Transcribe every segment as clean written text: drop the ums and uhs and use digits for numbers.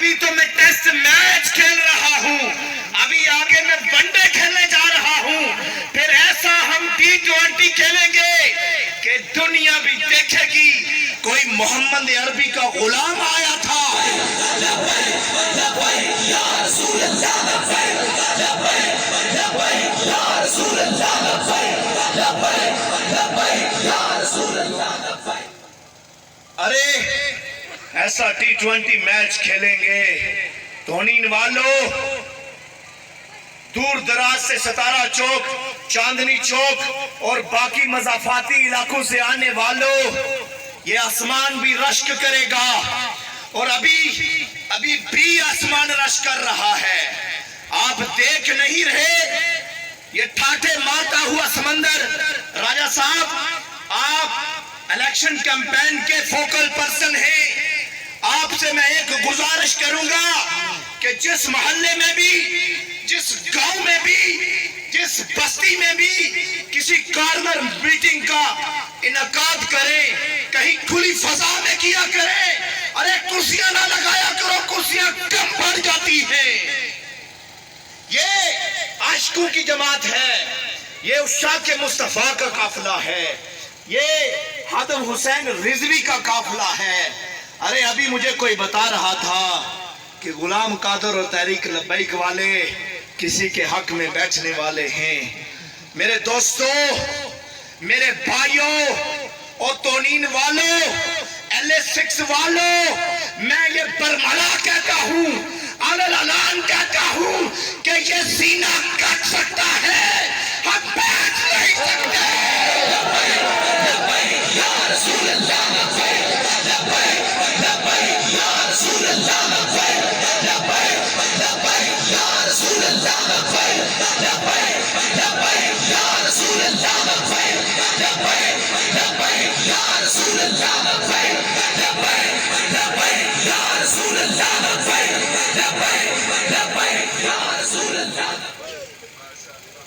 ابھی تو میں ٹیسٹ میچ کھیل رہا ہوں, ابھی آگے میں ون ڈے کھیلنے جا رہا ہوں, پھر ایسا ہم T20 کھیلیں گے کہ دنیا بھی دیکھے گی کوئی محمد عربی کا غلام آیا تھا. ارے ایسا T20 میچ کھیلیں گے تونین والوں, دور دراز سے ستارہ چوک, چاندنی چوک اور باقی مضافاتی علاقوں سے آنے والوں, یہ آسمان بھی رشک کرے گا, اور ابھی بھی آسمان رشک کر رہا ہے. آپ دیکھ نہیں رہے یہ ٹھاٹھے مارتا ہوا سمندر. راجہ صاحب, آپ الیکشن کیمپین کے فوکل پرسن ہیں, آپ سے میں ایک گزارش کروں گا کہ جس محلے میں بھی, جس گاؤں میں بھی, جس بستی میں بھی کسی کارنر میٹنگ کا انعقاد کریں, کہیں کھلی فضا میں کیا کریں. ارے کرسیاں نہ لگایا کرو, کرسیاں کم پڑ جاتی ہیں. یہ عاشقوں کی جماعت ہے, یہ عشاق مصطفیٰ کا قافلہ ہے, یہ خادم حسین رضوی کا قافلہ ہے. ارے ابھی مجھے کوئی بتا رہا تھا کہ غلام قادر اور تحریک لبیک والے کسی کے حق میں بیٹھنے والے ہیں. میرے دوستوں, میرے بھائیوں اور تونین والوں, LA6 والوں, میں یہ برملا کہتا ہوں, اعلان کہتا ہوں کہ یہ سینہ کٹ سکتا ہے, ہم بیٹھ نہیں سکتے.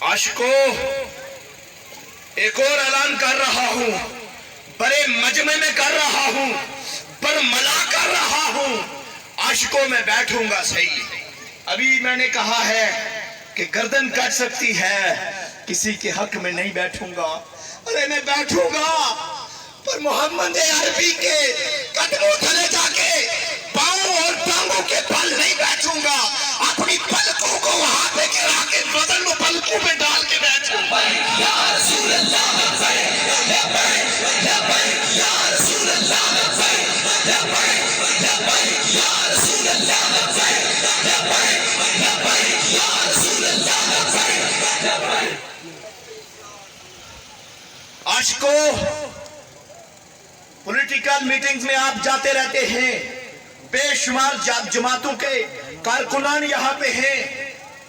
عاشقوں, ایک اور اعلان کر رہا ہوں, بڑے مجمع میں کر رہا ہوں, برملا کر رہا ہوں. عاشقوں میں بیٹھوں گا صحیح, ابھی میں نے کہا ہے کہ گردن کٹ سکتی ہے, کسی کے حق میں نہیں بیٹھوں گا. ارے میں بیٹھوں گا پر محمد عربی کے قدموں تلے جا کے پاؤں اور ٹانگوں کے بل نہیں بیٹھوں گا, اپنی پلکوں کو وہاں پہ گرا کے بدن میں پلکوں پہ ڈال کے بیٹھوں گا. عاشقوں, پولیٹیکل میٹنگز میں آپ جاتے رہتے ہیں, بے شمار جماعتوں کے کارکنان یہاں پہ ہیں.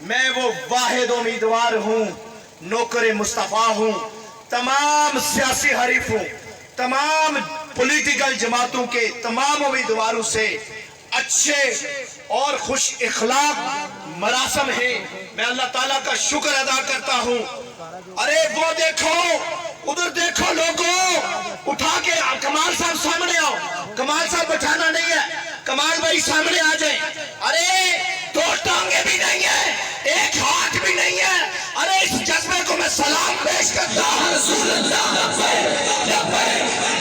میں وہ واحد امیدوار ہوں, نوکر مصطفیٰ ہوں, تمام سیاسی حریف ہوں, تمام پولیٹیکل جماعتوں کے تمام امیدواروں سے اچھے اور خوش اخلاق مراسم ہیں. میں اللہ تعالیٰ کا شکر ادا کرتا ہوں. ارے وہ دیکھو, ادھر دیکھو لوگوں, اٹھا کے کمال صاحب سامنے آؤ. کمال صاحب بٹھانا نہیں ہے, کمال بھائی سامنے آ جائیں. ارے دو ٹانگیں بھی نہیں ہیں, ایک ہاتھ بھی نہیں ہے. ارے اس جذبے کو میں سلام پیش کرتا ہوں. رسول اللہ لبیک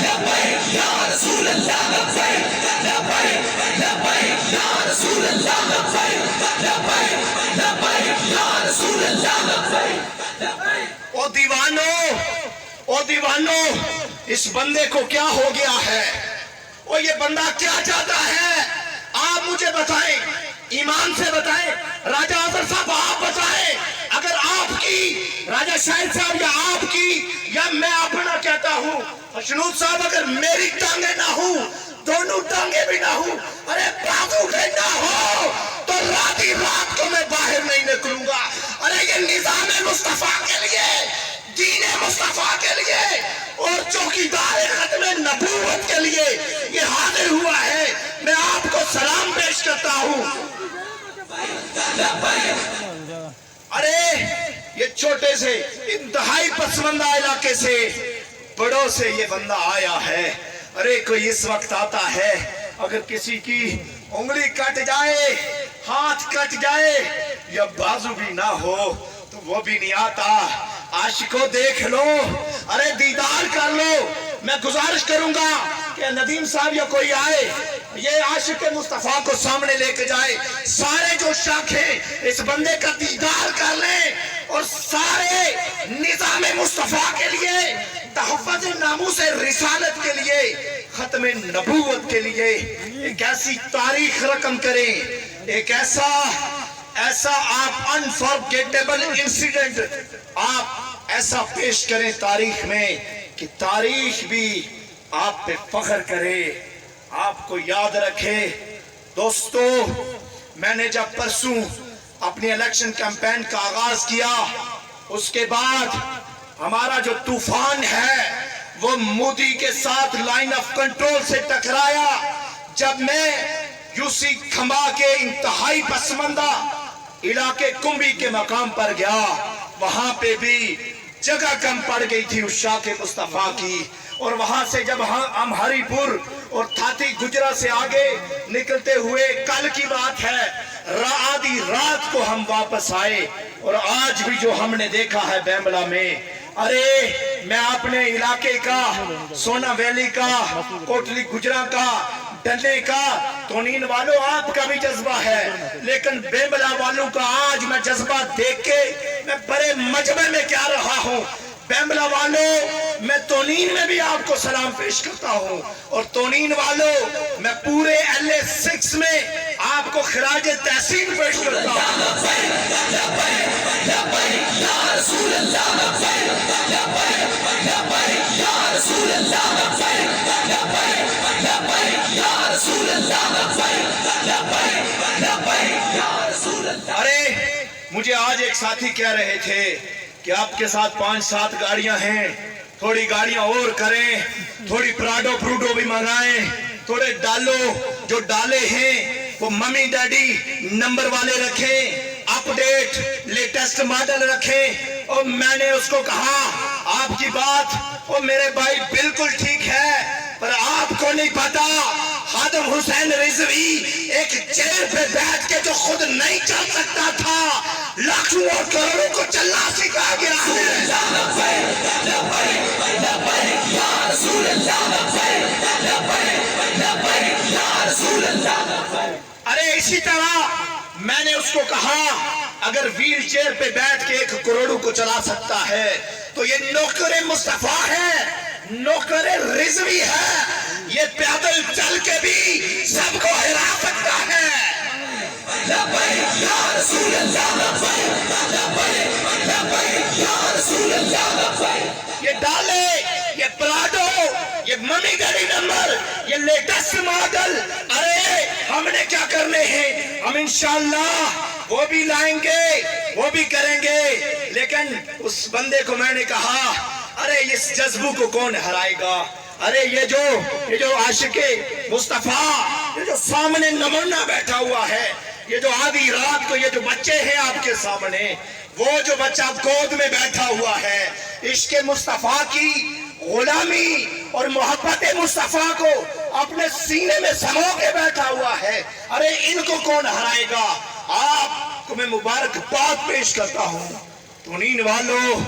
لبیک یا رسول اللہ لبیک لبیک لبیک یا رسول اللہ لبیک لبیک لبیک یا رسول اللہ لبیک. او دیوانوں, اس بندے کو کیا ہو گیا ہے؟ او یہ بندہ کیا چاہتا ہے؟ آپ مجھے بتائیں, ایمان سے بتائیں. راجہ اظہر صاحب آپ بتائیں, اگر آپ کی, راجہ شاہد صاحب یا آپ کی, یا میں اپنا کہتا ہوں, حشنود صاحب اگر میری ٹانگیں نہ ہوں, دونوں ٹانگیں بھی نہ ہوں, ارے بازو کے نہ ہو, تو رات کو میں باہر نہیں نکلوں گا. ارے یہ نظام مصطفیٰ کے لیے, دین مصطفیٰ کے لیے اور چوکیدار ختم نبوت کے لیے یہ حاضر ہوا ہے. میں آپ کو سلام پیش کرتا ہوں. ارے یہ چھوٹے سے انتہائی پسماندہ علاقے سے, بڑوں سے یہ بندہ آیا ہے. ارے کوئی اس وقت آتا ہے اگر کسی کی انگلی کٹ جائے، ہاتھ کٹ جائے یا بازو بھی نہ ہو تو وہ بھی نہیں آتا۔ عاشق کو دیکھ لو، ارے دیدار کر لو۔ میں گزارش کروں گا کہ ندیم صاحب یا کوئی آئے، یہ عاشق مصطفیٰ کو سامنے لے کے جائے، سارے جو شک ہیں اس بندے کا دیدار کر لیں، اور سارے نظام مصطفیٰ کے لیے، تحفظ ناموس رسالت کے لیے، ختم نبوت کے لیے ایک ایسی تاریخ رقم کریں، ایک ایسا آپ انفارگیٹیبل انسیڈنٹ آپ ایسا پیش کریں تاریخ میں کہ تاریخ بھی آپ پہ فخر کرے، آپ کو یاد رکھے۔ دوستو، میں نے جب پرسوں اپنی الیکشن کیمپین کا آغاز کیا، اس کے بعد ہمارا جو طوفان ہے وہ مودی کے ساتھ لائن آف کنٹرول سے ٹکرایا۔ جب میں یوسی کھمبا کے انتہائی پسماندہ علاقے کنبی کے مقام پر گیا، وہاں پہ بھی جگہ کم پڑ گئی تھی اس شاہ مصطفیٰ کی، اور وہاں سے جب ہم ہری پور اور تھاتی گجرا سے آگے نکلتے ہوئے کل کی بات ہے، آدھی رات کو ہم واپس آئے، اور آج بھی جو ہم نے دیکھا ہے بیملہ میں، ارے میں اپنے علاقے کا، سونا ویلی کا، کوٹلی گجرا کا، ڈلے کا، تونین والوں آپ کا بھی جذبہ ہے، لیکن بیملہ والوں کا آج میں جذبہ دیکھ کے میں بڑے مجمع میں کیا رہا ہوں۔ بیملہ والوں، میں تونین میں بھی آپ کو سلام پیش کرتا ہوں، اور تونین والوں میں پورے LA6 میں آپ کو خراج تحسین پیش کرتا ہوں۔ ارے مجھے آج ایک ساتھی کہہ رہے تھے کہ آپ کے ساتھ 5-7 گاڑیاں ہیں، تھوڑی گاڑیاں اور کریں، تھوڑی پراڈو پروڈو بھی منگائیں، تھوڑے ڈالو، جو ڈالے ہیں وہ ممی ڈیڈی نمبر والے رکھیں، اپ ڈیٹ لیٹسٹ ماڈل رکھیں۔ اور میں نے اس کو کہا آپ کی بات وہ میرے بھائی بالکل ٹھیک ہے، پر آپ کو نہیں پتا خادم حسین رضوی ایک چیئر پہ بیٹھ کے جو خود نہیں چل سکتا تھا، لاکھوں اور کروڑوں کو چلنا سکھا گیا ارے اسی طرح میں نے اس کو کہا اگر ویل چیئر پہ بیٹھ کے 1 کروڑوں کو چلا سکتا ہے تو یہ نوکر مصطفیٰ ہے، نوکر رضوی ہے، یہ پیدل چل کے بھی سب کو ہرا سکتا ہے۔ یہ ڈالے، یہ پراڈو، یہ ممی ڈیڈی نمبر، یہ لیٹسٹ ماڈل، ارے ہم نے کیا کرنے ہیں، ہم انشاءاللہ وہ بھی لائیں گے، وہ بھی کریں گے۔ لیکن اس بندے کو میں نے کہا ارے اس جذبوں کو کون ہرائے گا، ارے یہ جو عاشق مصطفیٰ، یہ جو سامنے نمونہ بیٹھا ہوا ہے، یہ جو آدھی رات کو یہ جو بچے ہیں آپ کے سامنے، وہ جو بچہ گود میں بیٹھا ہوا ہے، عشق مصطفیٰ کی غلامی اور محبت مصطفیٰ کو اپنے سینے میں سمو کے بیٹھا ہوا ہے، ارے ان کو کون ہرائے گا۔ آپ کو میں مبارکباد پیش کرتا ہوں، تونین والوں،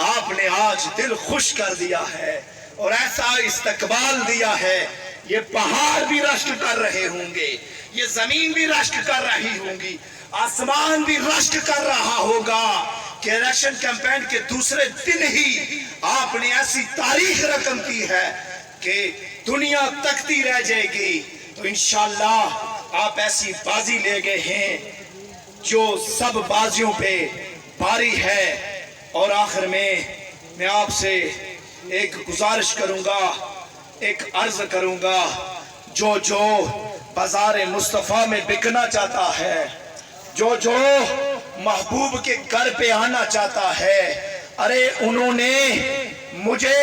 آپ نے آج دل خوش کر دیا ہے اور ایسا استقبال دیا ہے، یہ پہاڑ بھی رشک کر رہے ہوں گے، یہ زمین بھی رشک کر رہی ہوں گی، آسمان بھی رشک کر رہا ہوگا کہ الیکشن کیمپین کے دوسرے دن ہی آپ نے ایسی تاریخ رقم کی ہے کہ دنیا تکتی رہ جائے گی۔ تو انشاءاللہ آپ ایسی بازی لے گئے ہیں جو سب بازیوں پہ باری ہے۔ اور آخر میں آپ سے ایک گزارش کروں گا، ایک عرض کروں گا، جو بازار مصطفیٰ میں بکنا چاہتا ہے، جو محبوب کے گھر پہ آنا چاہتا ہے، ارے انہوں نے مجھے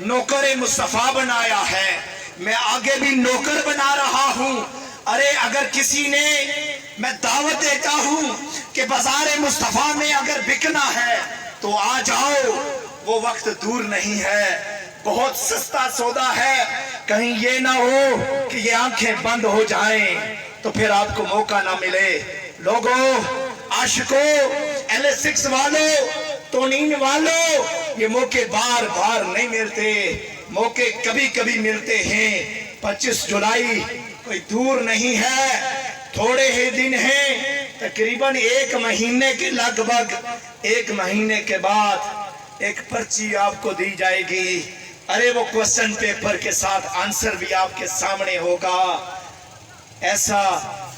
نوکر مصطفیٰ بنایا ہے، میں آگے بھی نوکر بنا رہا ہوں۔ ارے اگر کسی نے، میں دعوت دیتا ہوں کہ بازار مصطفیٰ میں اگر بکنا ہے تو آ جاؤ، وہ وقت دور نہیں ہے بہت سستا سودا ہے، کہیں یہ نہ ہو کہ یہ آنکھیں بند ہو جائیں تو پھر آپ کو موقع نہ ملے۔ لوگوں، عاشقوں، L6 والوں، تونین والوں، یہ موقع بار بار نہیں ملتے، موقع کبھی کبھی ملتے ہیں۔ 25 جولائی کوئی دور نہیں ہے، تھوڑے ہی دن ہیں، تقریباً 1 مہینے کے لگ بھگ 1 مہینے کے بعد ایک پرچی آپ کو دی جائے گی۔ ارے وہ کوسچن پیپر کے ساتھ آنسر بھی آپ کے سامنے ہوگا۔ ایسا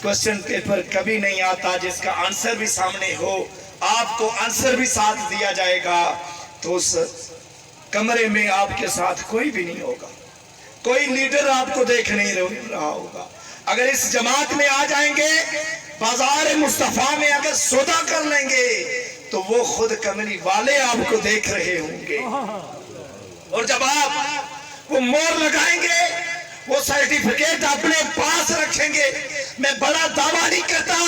کوسچن پیپر کبھی نہیں آتا جس کا آنسر بھی سامنے ہو، آپ کو آنسر بھی ساتھ دیا جائے گا۔ تو اس کمرے میں آپ کے ساتھ کوئی بھی نہیں ہوگا، کوئی لیڈر آپ کو دیکھ نہیں رہا ہوگا۔ اگر اس جماعت میں آ جائیں گے، بازار مصطفیٰ میں اگر سودا کر لیں گے تو وہ خود کملی والے آپ کو دیکھ رہے ہوں گے، اور جب آپ وہ مور لگائیں گے، وہ سرٹیفکیٹ اپنے پاس رکھیں گے، میں بڑا دعویٰ نہیں کرتا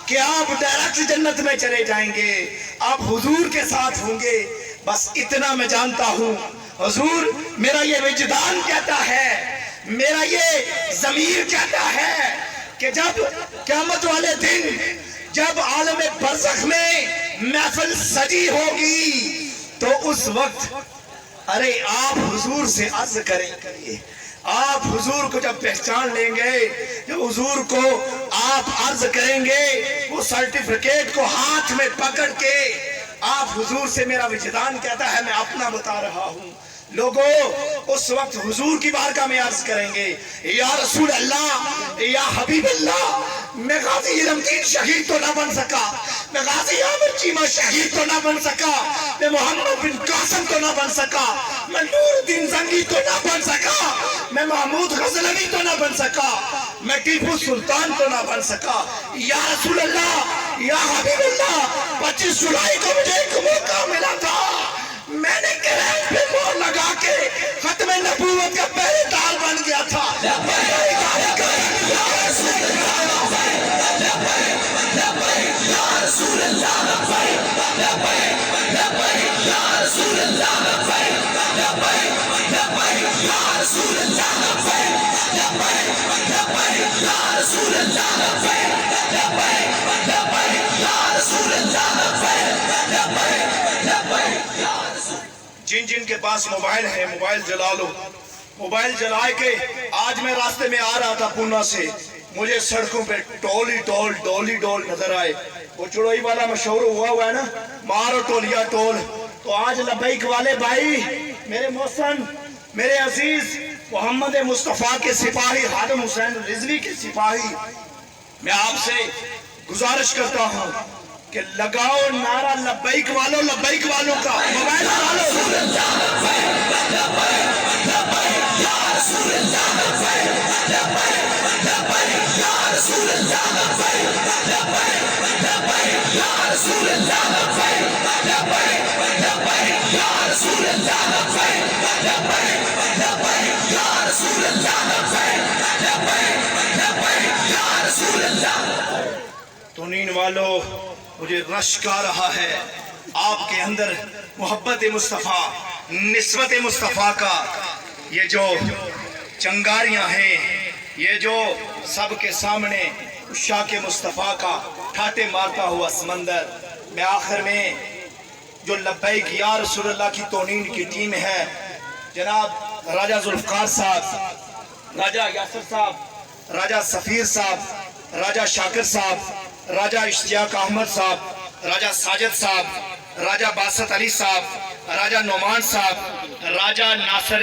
کہ آپ ڈائریکٹ جنت میں چلے جائیں گے، آپ حضور کے ساتھ ہوں گے۔ بس اتنا میں جانتا ہوں، حضور میرا یہ وجدان کہتا ہے، میرا یہ ضمیر کہتا ہے کہ جب قیامت والے دن جب عالم برزخ میں محفل سجی ہوگی تو اس وقت ارے آپ حضور سے عرض کریں گے، آپ حضور کو جب پہچان لیں گے، جب حضور کو آپ عرض کریں گے، وہ سرٹیفکیٹ کو ہاتھ میں پکڑ کے آپ حضور سے میرا وجدان کہتا ہے، میں اپنا بتا رہا ہوں۔ لوگوں، اس وقت حضور کی بارگاہ میں عرض کریں گے، یا رسول اللہ، یا حبیب اللہ، میں غازی علم دین شہید تو نہ بن سکا، میں غازی عامر چیمہ شہید تو نہ بن سکا، میں محمد بن قاسم تو نہ بن سکا، میں نور الدین زنگی تو نہ بن سکا، میں محمود غزنوی تو نہ بن سکا، میں ٹیپو سلطان تو نہ بن سکا۔ یا رسول اللہ، یا حبیب اللہ، 25 جولائی کو مجھے ایک موقع ملا تھا، میں نے کریج پہ مور لگا کے ختم نبوت کا پہلے دار بن گیا تھا۔ جن جن کے پاس موبائل ہے، موبائل جلا لو، موبائل جلائے کے۔ آج میں راستے میں آ رہا تھا پونا سے، مجھے سڑکوں پہ ڈولی ڈول نظر آئے۔ وہ چڑوئی والا مشہور ہوا ہے نا، مارو ٹولیا ٹول۔ تو آج لبیک والے بھائی، میرے محسن، میرے عزیز محمد مصطفیٰ کے سپاہی خادم حسین رضوی کے سپاہی، میں آپ سے گزارش کرتا ہوں کہ لگاؤ نعرہ لبیک والوں کا، موبائل تونین والو، مجھے رشک آ رہا ہے آپ کے اندر محبت مصطفیٰ، نسبت مصطفیٰ کا یہ جو چنگاریاں ہیں، یہ جو سب کے سامنے عشاق مصطفیٰ کا ٹھاٹے مارتا ہوا سمندر۔ میں آخر میں جو لبیک یا رسول اللہ کی تونین کی ٹیم ہے، جناب راجہ ذوالفقار صاحب، راجہ یاسر صاحب، راجہ سفیر صاحب، راجہ شاکر صاحب، راجہ اشتیاق احمد صاحب، راجہ ساجد صاحب، راجہ باسط علی صاحب، راجہ نعمان صاحب، راجہ ناصر